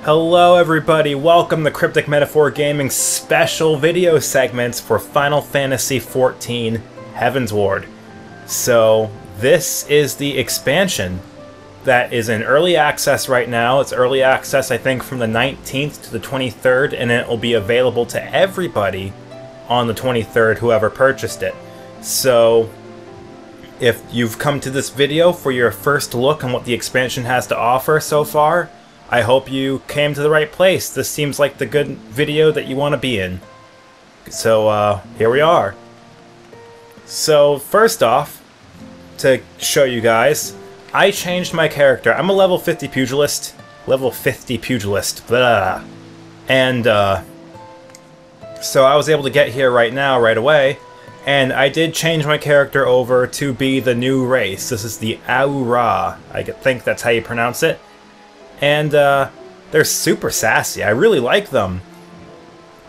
Hello everybody, welcome to Cryptic Metaphor Gaming's special video segments for Final Fantasy XIV Heavensward. So, this is the expansion that is in early access right now. It's early access, I think, from the 19th to the 23rd, and it will be available to everybody on the 23rd, whoever purchased it. So, if you've come to this video for your first look on what the expansion has to offer so far, I hope you came to the right place. This seems like the good video that you want to be in. So, here we are. So, first off, to show you guys, I changed my character. I'm a level 50 pugilist. Level 50 pugilist. Blah. And, so I was able to get here right now, right away. And I did change my character over to be the new race. This is the Aura. I think that's how you pronounce it. And, they're super sassy. I really like them.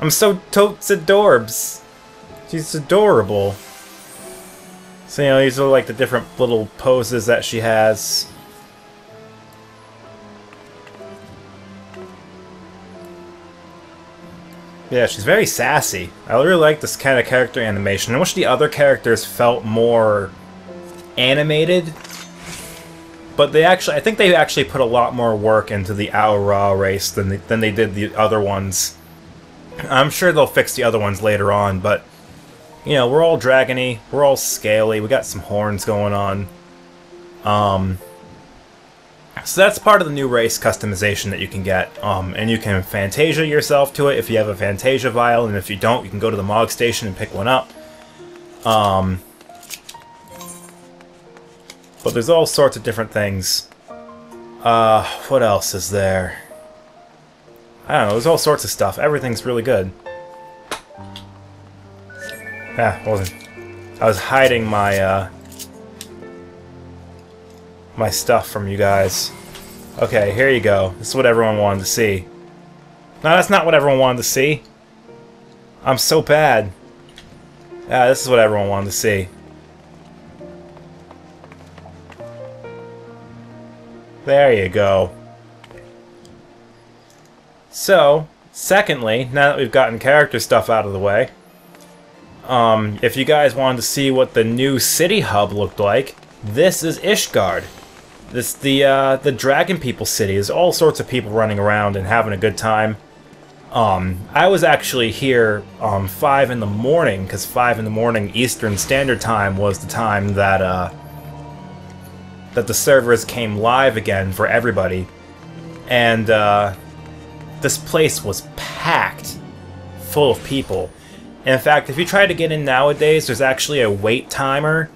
I'm so totes adorbs. She's adorable. So, you know, these are like the different little poses that she has. Yeah, she's very sassy. I really like this kind of character animation. I wish the other characters felt more animated. But they actually, I think they actually put a lot more work into the Aura race than they did the other ones. I'm sure they'll fix the other ones later on, but you know, we're all dragony, we're all scaly, we got some horns going on. So that's part of the new race customization that you can get. And you can Fantasia yourself to it if you have a Fantasia vial, and if you don't, you can go to the Mog Station and pick one up. But there's all sorts of different things. What else is there? I don't know, there's all sorts of stuff. Everything's really good. I was hiding my, my stuff from you guys. Okay, here you go. This is what everyone wanted to see. No, that's not what everyone wanted to see. I'm so bad. Yeah, this is what everyone wanted to see. There you go. So, secondly, now that we've gotten character stuff out of the way, if you guys wanted to see what the new city hub looked like, this is Ishgard. This the Dragon People city. There's all sorts of people running around and having a good time. I was actually here 5 in the morning, because 5 in the morning Eastern Standard Time was the time that that the servers came live again for everybody. And this place was packed full of people. In fact, if you try to get in nowadays, there's actually a wait timer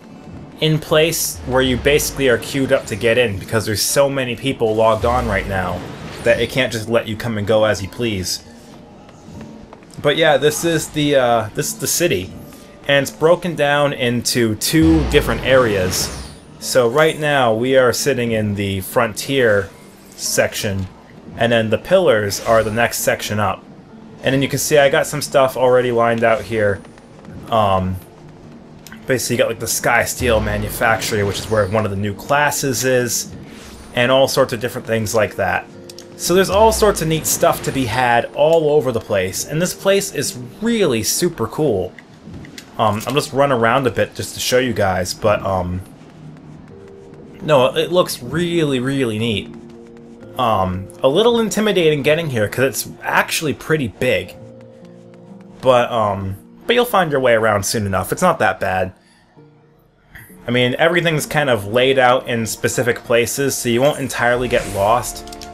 in place where you basically are queued up to get in, because there's so many people logged on right now that it can't just let you come and go as you please. But yeah, this is the city, and it's broken down into 2 different areas. So right now we are sitting in the frontier section, and then the pillars are the next section up. And then you can see I got some stuff already lined out here. Basically you got like the Sky Steel Manufactory, which is where one of the new classes is, and all sorts of different things like that. So there's all sorts of neat stuff to be had all over the place, and this place is really super cool. I'm just running around a bit just to show you guys, but no, it looks really, really neat. A little intimidating getting here, because it's actually pretty big. But you'll find your way around soon enough. It's not that bad. I mean, everything's kind of laid out in specific places, so you won't entirely get lost.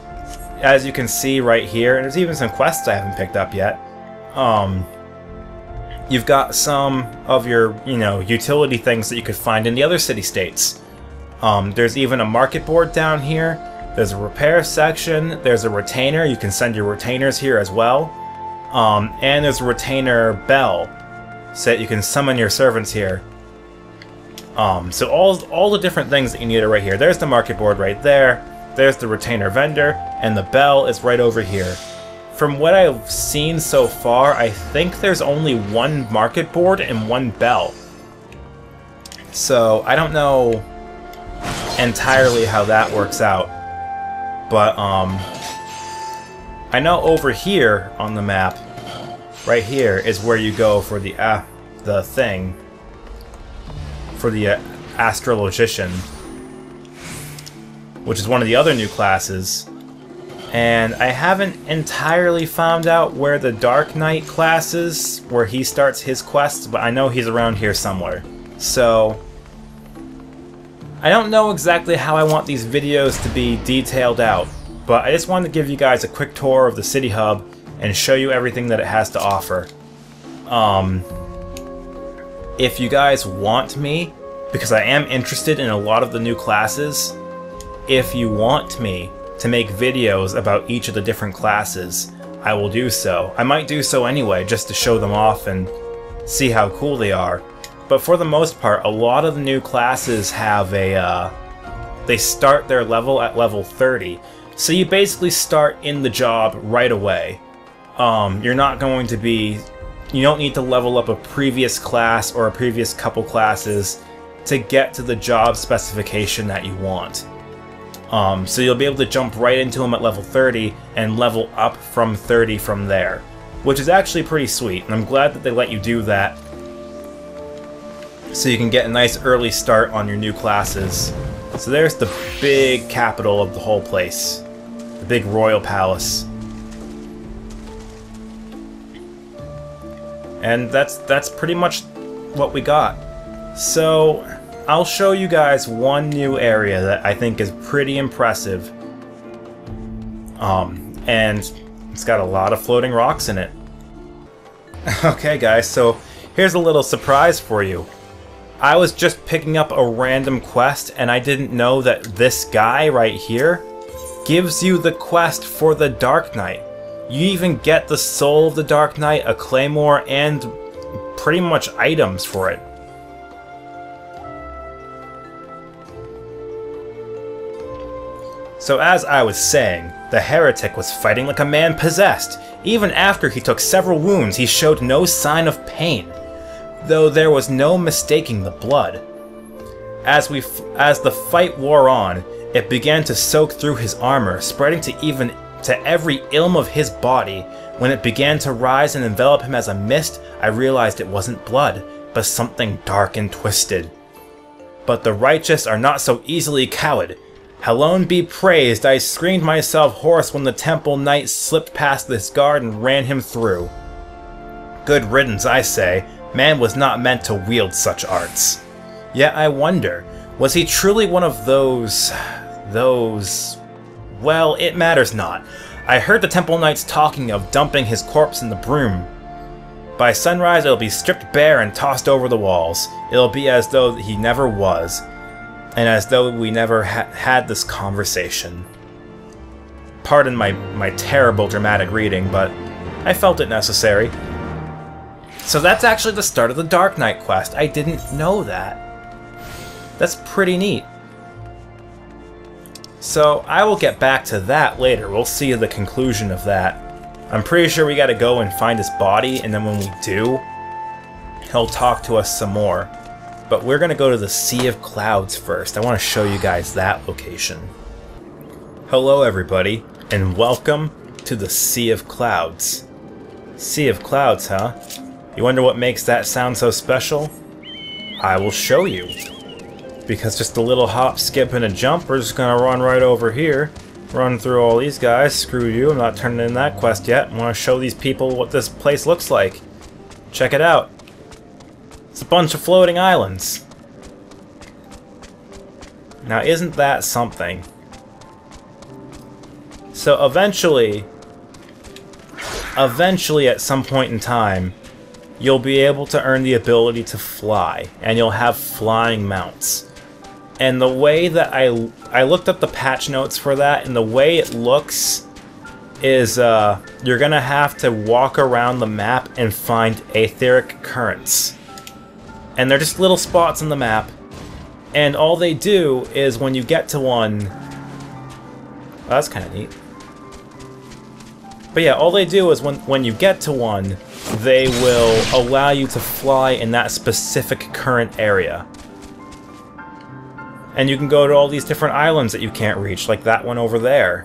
As you can see right here, and there's even some quests I haven't picked up yet. You've got some of your, you know, utility things that you could find in the other city-states. There's even a market board down here. There's a repair section. There's a retainer. You can send your retainers here as well. And there's a retainer bell, so that you can summon your servants here. So all the different things that you need are right here. There's the market board right there. There's the retainer vendor, and the bell is right over here. From what I've seen so far, I think there's only 1 market board and 1 bell. So I don't know entirely how that works out. But I know over here on the map, right here, is where you go for the thing. For the Astrologician, which is one of the other new classes. And I haven't entirely found out where the Dark Knight class is, where he starts his quests, but I know he's around here somewhere. So I don't know exactly how I want these videos to be detailed out, but I just wanted to give you guys a quick tour of the City Hub and show you everything that it has to offer. If you guys want me, because I am interested in a lot of the new classes, if you want me to make videos about each of the different classes, I will do so. I might do so anyway, just to show them off and see how cool they are. But for the most part, a lot of the new classes have a, they start their level at level 30. So you basically start in the job right away. You're not going to be, you don't need to level up a previous class or a previous couple classes to get to the job specification that you want. So you'll be able to jump right into them at level 30 and level up from 30 from there, which is actually pretty sweet, and I'm glad that they let you do that so you can get a nice early start on your new classes. So there's the big capital of the whole place, the big royal palace. And that's pretty much what we got. So I'll show you guys one new area that I think is pretty impressive. And it's got a lot of floating rocks in it. Okay guys, so here's a little surprise for you. I was just picking up a random quest and I didn't know that this guy right here gives you the quest for the Dark Knight. You even get the soul of the Dark Knight, a claymore, and pretty much items for it. So as I was saying, the heretic was fighting like a man possessed. Even after he took several wounds, he showed no sign of pain, though there was no mistaking the blood. As the fight wore on, it began to soak through his armor, spreading to every ilm of his body. When it began to rise and envelop him as a mist, I realized it wasn't blood, but something dark and twisted. But the righteous are not so easily cowed. Hallowed be praised, I screamed myself hoarse when the temple knight slipped past this guard and ran him through. Good riddance, I say. Man was not meant to wield such arts. Yet I wonder, was he truly one of those... Well, it matters not. I heard the temple knights talking of dumping his corpse in the broom. By sunrise it'll be stripped bare and tossed over the walls. It'll be as though he never was, and as though we never had this conversation. Pardon my terrible dramatic reading, but I felt it necessary. So that's actually the start of the Dark Knight quest. I didn't know that. That's pretty neat. So I will get back to that later. We'll see the conclusion of that. I'm pretty sure we gotta go and find his body, and then when we do, he'll talk to us some more. But we're gonna go to the Sea of Clouds first. I want to show you guys that location. Hello everybody, and welcome to the Sea of Clouds. Sea of Clouds, huh? You wonder what makes that sound so special? I will show you. Because just a little hop, skip, and a jump, we're just gonna run right over here, run through all these guys. Screw you, I'm not turning in that quest yet. I want to show these people what this place looks like. Check it out. It's a bunch of floating islands. Now isn't that something? So eventually at some point in time, you'll be able to earn the ability to fly, and you'll have flying mounts. And the way that I looked up the patch notes for that, and the way it looks is you're gonna have to walk around the map and find etheric currents. And they're just little spots on the map, and all they do is when you get to one... Oh, that's kind of neat. But yeah, all they do is when you get to one, they will allow you to fly in that specific current area. And you can go to all these different islands that you can't reach, like that one over there.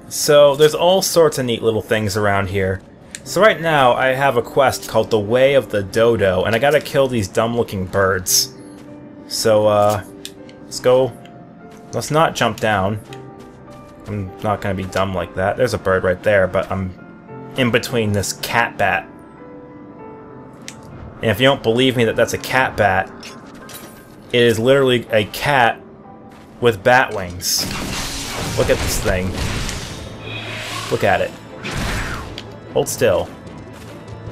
So there's all sorts of neat little things around here. So right now I have a quest called the Way of the Dodo, and I gotta kill these dumb-looking birds. So let's go. Let's not jump down. I'm not gonna be dumb like that. There's a bird right there, but I'm in between this catbat. And if you don't believe me that that's a catbat, it is literally a cat with bat wings. Look at this thing. Look at it. Hold still.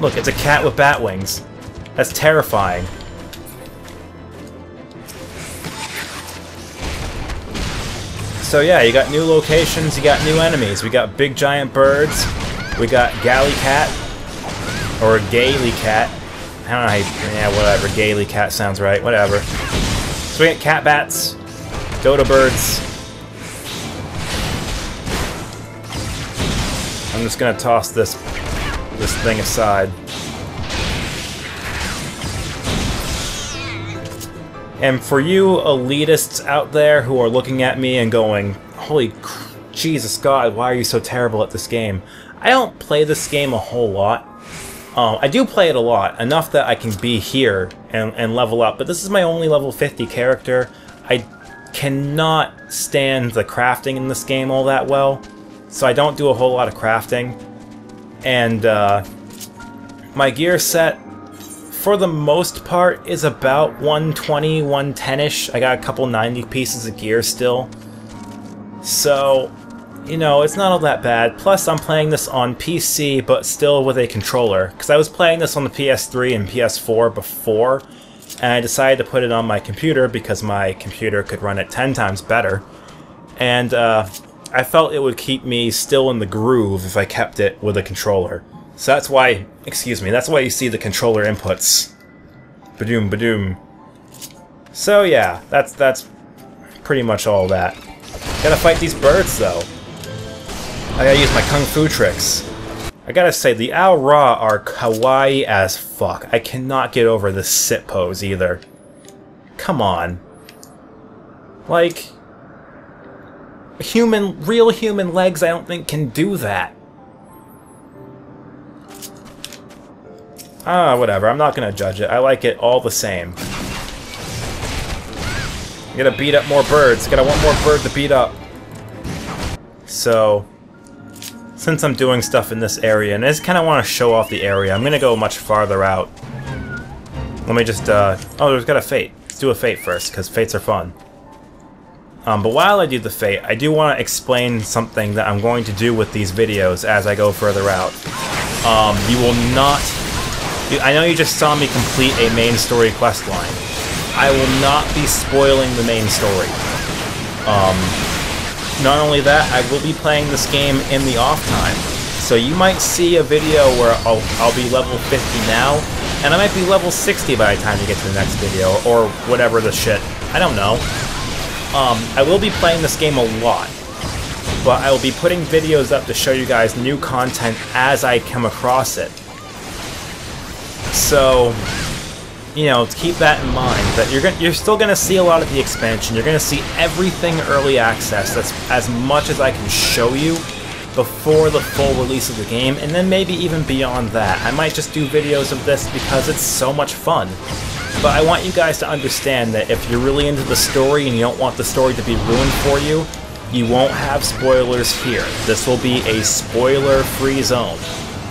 Look, it's a cat with bat wings. That's terrifying. So yeah, you got new locations, you got new enemies. We got big giant birds. We got Galley Cat. Or Gaily Cat. I don't know how you... yeah, whatever. Gaily Cat sounds right. Whatever. So we got Catbats. Dodo birds. I'm just gonna toss this thing aside. And for you elitists out there who are looking at me and going, holy Jesus God, why are you so terrible at this game? I don't play this game a whole lot. I do play it a lot, enough that I can be here and level up, but this is my only level 50 character. I cannot stand the crafting in this game all that well, so I don't do a whole lot of crafting. And my gear set, for the most part, is about 120, 110-ish. I got a couple 90 pieces of gear still. So, you know, it's not all that bad. Plus, I'm playing this on PC, but still with a controller. Because I was playing this on the PS3 and PS4 before, and I decided to put it on my computer because my computer could run it 10 times better. And I felt it would keep me still in the groove if I kept it with a controller. So that's why, excuse me, that's why you see the controller inputs. Badoom, badoom. So yeah, that's pretty much all that. Gotta fight these birds though. I gotta use my kung fu tricks. I gotta say, the Ao Ra are kawaii as fuck. I cannot get over this sit pose either. Come on. Like, real human legs I don't think can do that. Whatever, I'm not gonna judge it. I like it all the same. Gotta beat up more birds. Gotta want more bird to beat up. So, since I'm doing stuff in this area, and I just kinda wanna show off the area, I'm gonna go much farther out. Let me just, oh, there's got a fate. Let's do a fate first, because fates are fun. But while I do the fate, I do want to explain something that I'm going to do with these videos as I go further out. You will not... I know you just saw me complete a main story quest line. I will not be spoiling the main story. Not only that, I will be playing this game in the off time. So you might see a video where I'll be level 50 now, and I might be level 60 by the time you get to the next video, or whatever the shit. I don't know. I will be playing this game a lot, but I will be putting videos up to show you guys new content as I come across it. So, you know, keep that in mind, that you're still going to see a lot of the expansion. You're going to see everything early access. That's as much as I can show you before the full release of the game, and then maybe even beyond that. I might just do videos of this because it's so much fun. But I want you guys to understand that if you're really into the story and you don't want the story to be ruined for you, you won't have spoilers here. This will be a spoiler-free zone.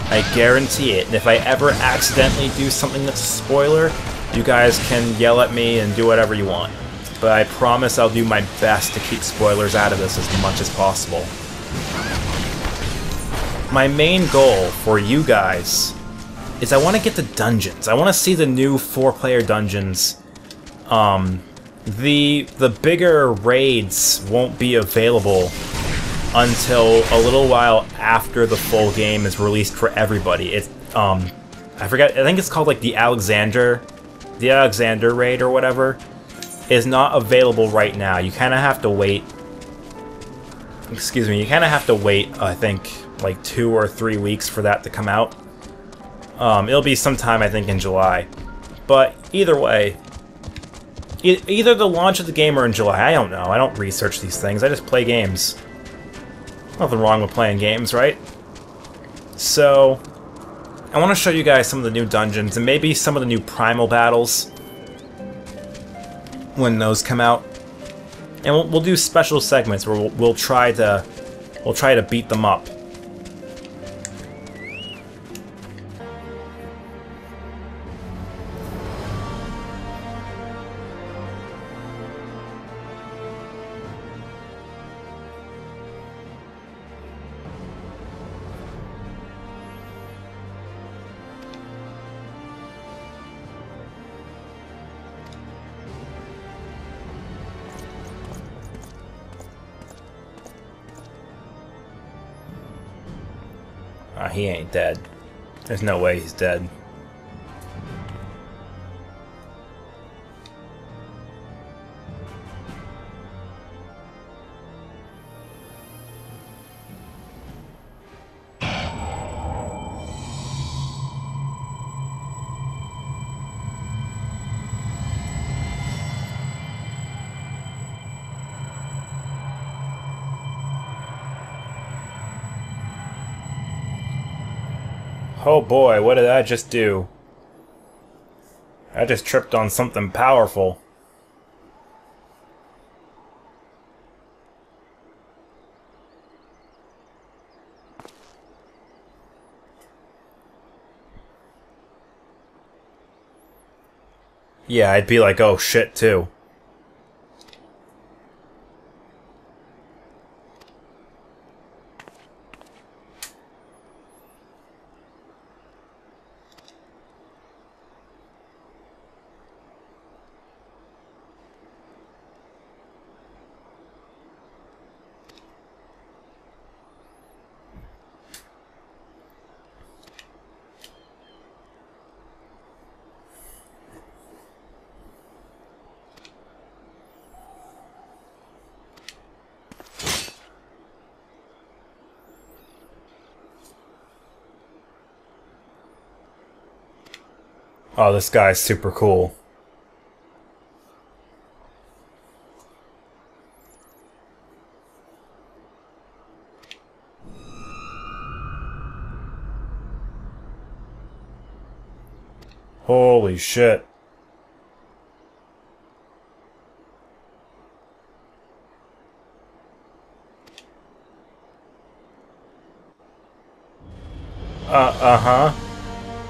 I guarantee it. And if I ever accidentally do something that's a spoiler, you guys can yell at me and do whatever you want. But I promise I'll do my best to keep spoilers out of this as much as possible. My main goal for you guys is I want to get the dungeons. I want to see the new 4-player dungeons. The bigger raids won't be available until a little while after the full game is released for everybody. It's I forget. I think it's called like the Alexander raid or whatever. Is not available right now. You kind of have to wait. Excuse me. You kind of have to wait. I think like 2 or 3 weeks for that to come out. It'll be sometime, I think, in July. But either way, either the launch of the game or in July. I don't know. I don't research these things. I just play games. Nothing wrong with playing games, right? So, I want to show you guys some of the new dungeons and maybe some of the new primal battles when those come out. And we'll do special segments where we'll try to beat them up. He ain't dead. There's no way he's dead. Oh boy, what did I just do? I just tripped on something powerful. Yeah, I'd be like, oh shit, too. Oh, this guy's super cool. Holy shit.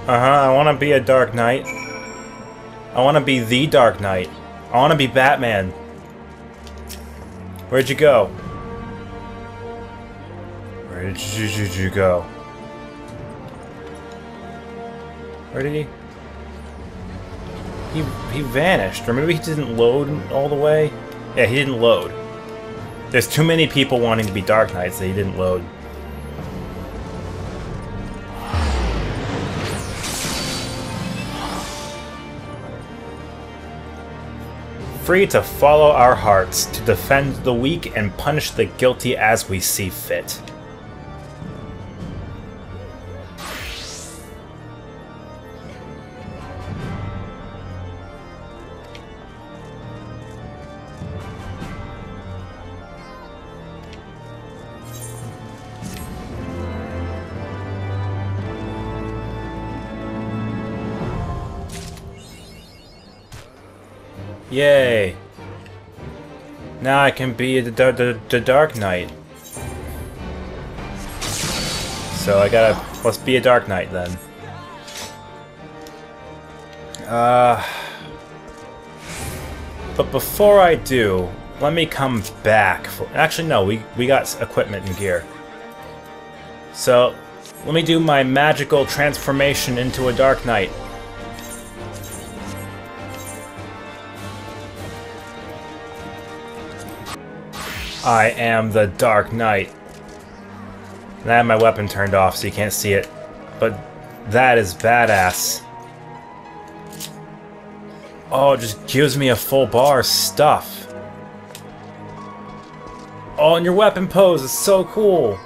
I want to be a Dark Knight. I want to be the Dark Knight. I want to be Batman. Where'd you go? Where did you go? Where did he? He vanished. Or maybe he didn't load all the way? Yeah, he didn't load. There's too many people wanting to be Dark Knights that he didn't load. Free to follow our hearts, to defend the weak and punish the guilty as we see fit. Yay! Now I can be the Dark Knight. So let's be a Dark Knight then. But before I do, let me come back. Actually, no, we got equipment and gear. So, let me do my magical transformation into a Dark Knight. I am the Dark Knight. And I have my weapon turned off so you can't see it. But that is badass. Oh, it just gives me a full bar of stuff. Oh, and your weapon pose is so cool.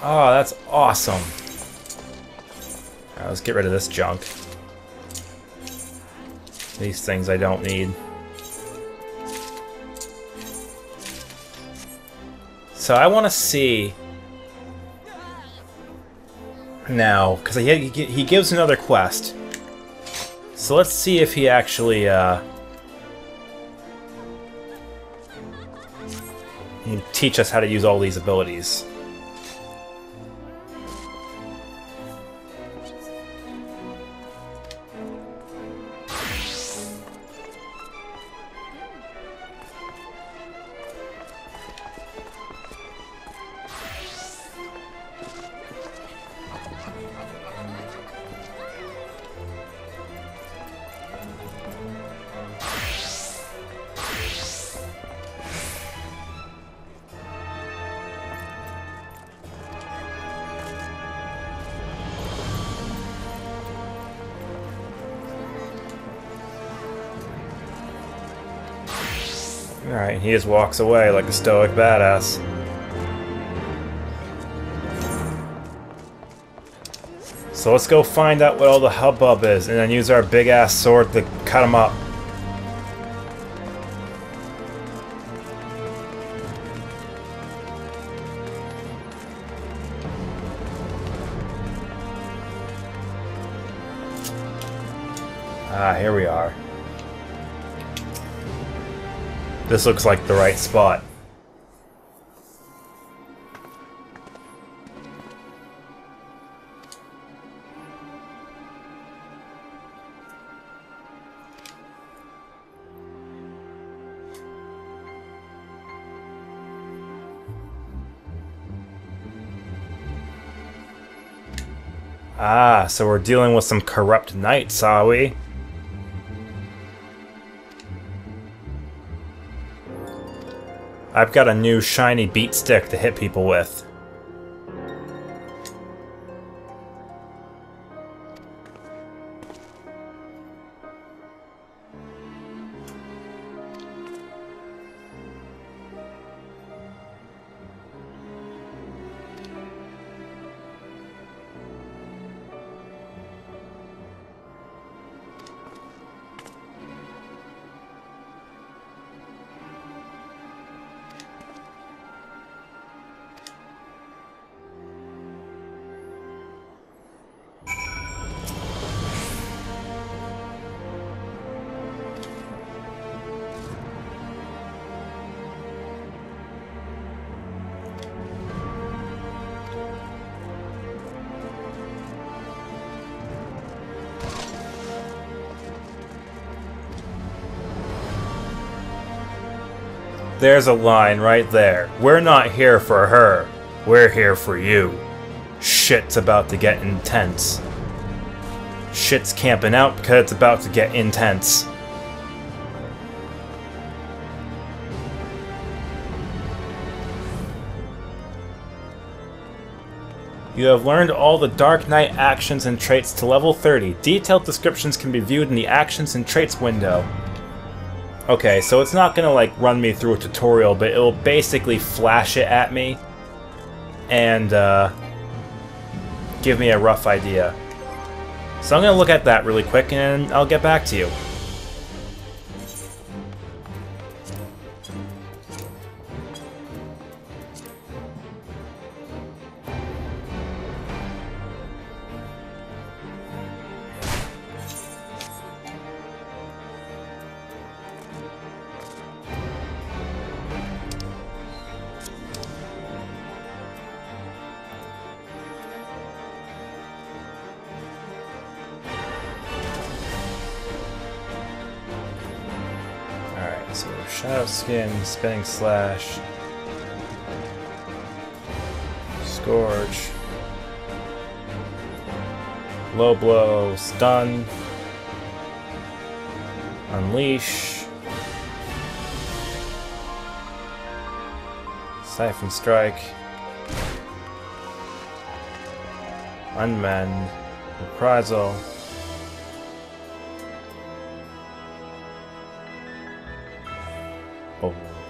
Oh, that's awesome. Alright, let's get rid of this junk. These things I don't need. So I want to see now, because he gives another quest. So let's see if he actually he can teach us how to use all these abilities. Alright, he just walks away like a stoic badass. So let's go find out what all the hubbub is, and then use our big-ass sword to cut him up. Ah, here we are. This looks like the right spot. Ah, so we're dealing with some corrupt knights, are we? I've got a new shiny beat stick to hit people with. There's a line right there. We're not here for her. We're here for you. Shit's about to get intense. Shit's camping out because it's about to get intense. You have learned all the Dark Knight actions and traits to level 30. Detailed descriptions can be viewed in the Actions and Traits window. Okay, so it's not gonna like run me through a tutorial, but it'll basically flash it at me and give me a rough idea. So I'm gonna look at that really quick and I'll get back to you. So Shadow Skin, Spinning Slash, Scourge, Low Blow, Stun, Unleash, Siphon Strike, Unmend, Reprisal,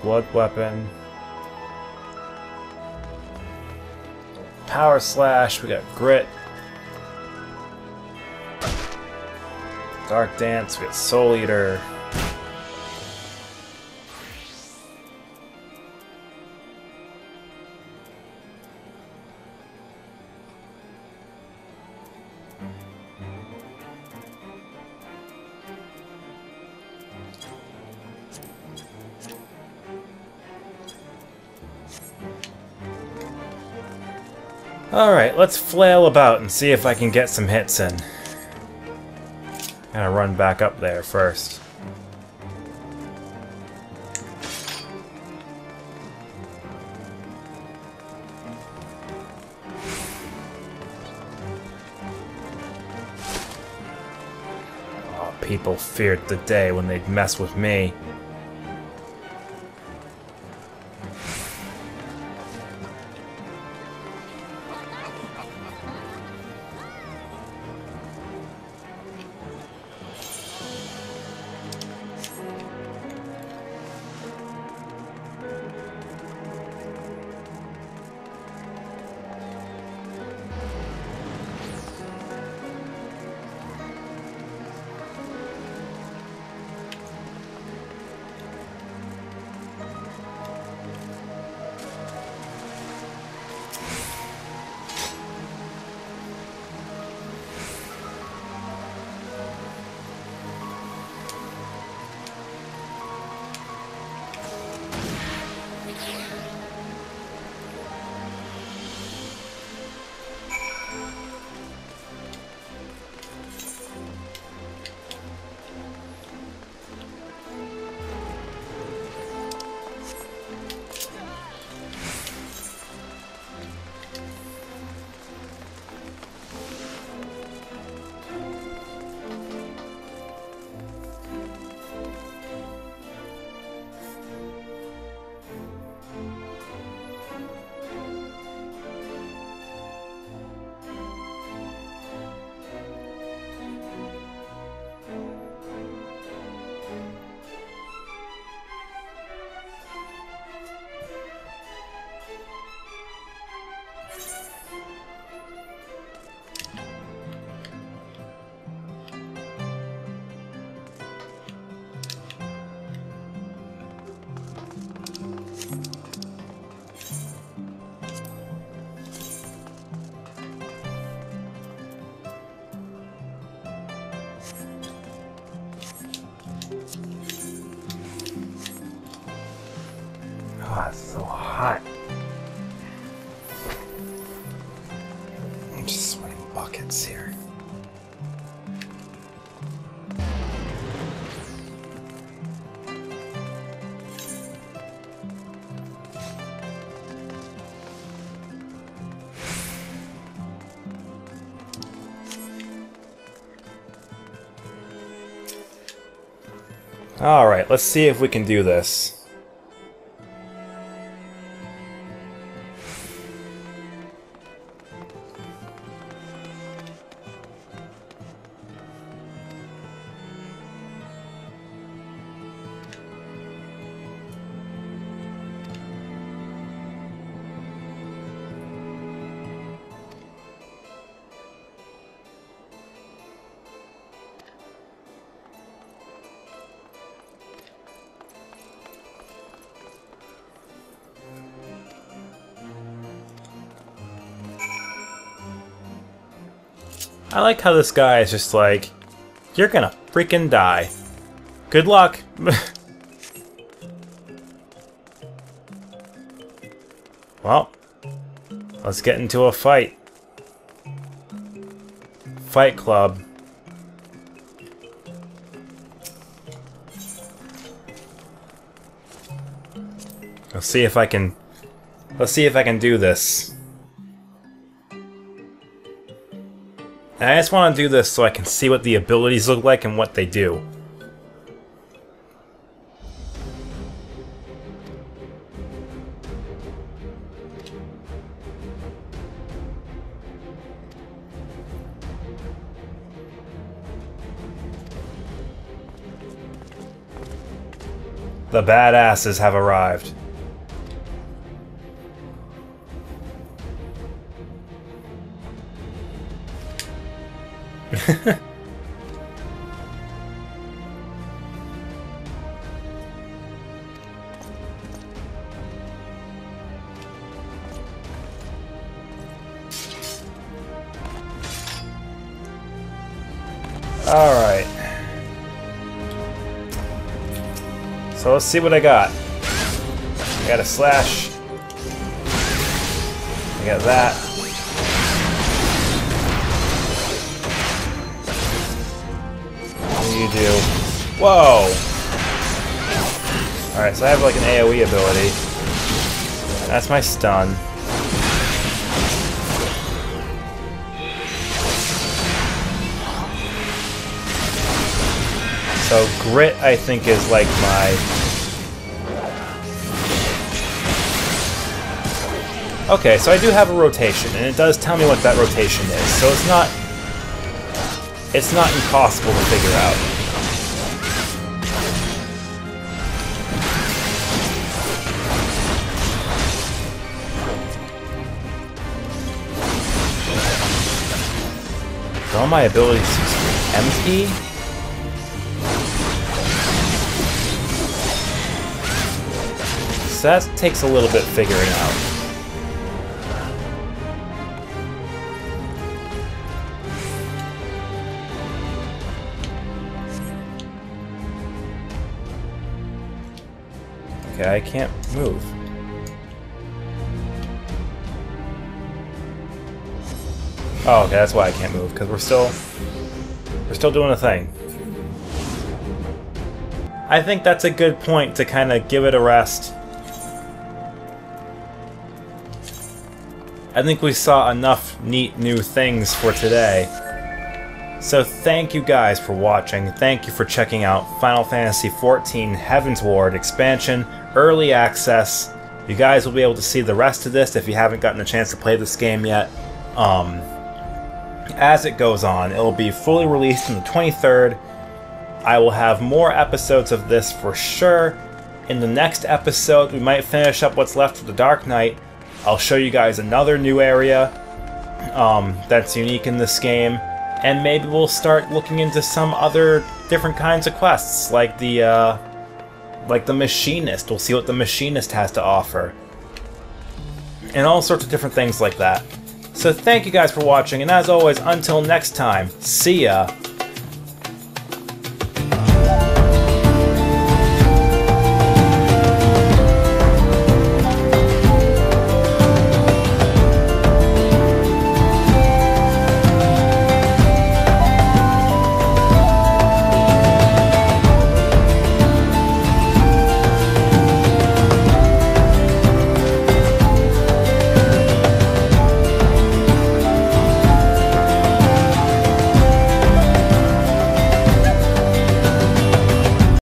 Blood Weapon, Power Slash, we got Grit, Dark Dance, we got Soul Eater, Alright, let's flail about and see if I can get some hits in. Gotta run back up there first. Oh, people feared the day when they'd mess with me. Oh, it's so hot. I'm just sweating buckets here. Alright, let's see if we can do this. I like how this guy is just like, you're gonna freaking die. Good luck. Well, let's get into a fight. Fight Club. Let's see if I can do this. And I just want to do this so I can see what the abilities look like and what they do. The badasses have arrived. Alright. So let's see what I got. I got a slash. I got that. do... Whoa! Alright, so I have like an AoE ability. That's my stun. So Grit, I think, is like my... Okay, so I do have a rotation, and it does tell me what that rotation is, so it's not impossible to figure out. Are all my abilities empty? So that takes a little bit figuring out. Okay, I can't move. Oh, okay, that's why I can't move, because we're still doing a thing. I think that's a good point to kind of give it a rest. I think we saw enough neat new things for today. So thank you guys for watching. Thank you for checking out Final Fantasy XIV Heavensward expansion, early access. You guys will be able to see the rest of this if you haven't gotten a chance to play this game yet. As it goes on, it will be fully released on the 23rd. I will have more episodes of this for sure. In the next episode, we might finish up what's left of the Dark Knight. I'll show you guys another new area that's unique in this game. And maybe we'll start looking into some other different kinds of quests, like the Machinist. We'll see what the Machinist has to offer. And all sorts of different things like that. So thank you guys for watching, and as always, until next time, see ya!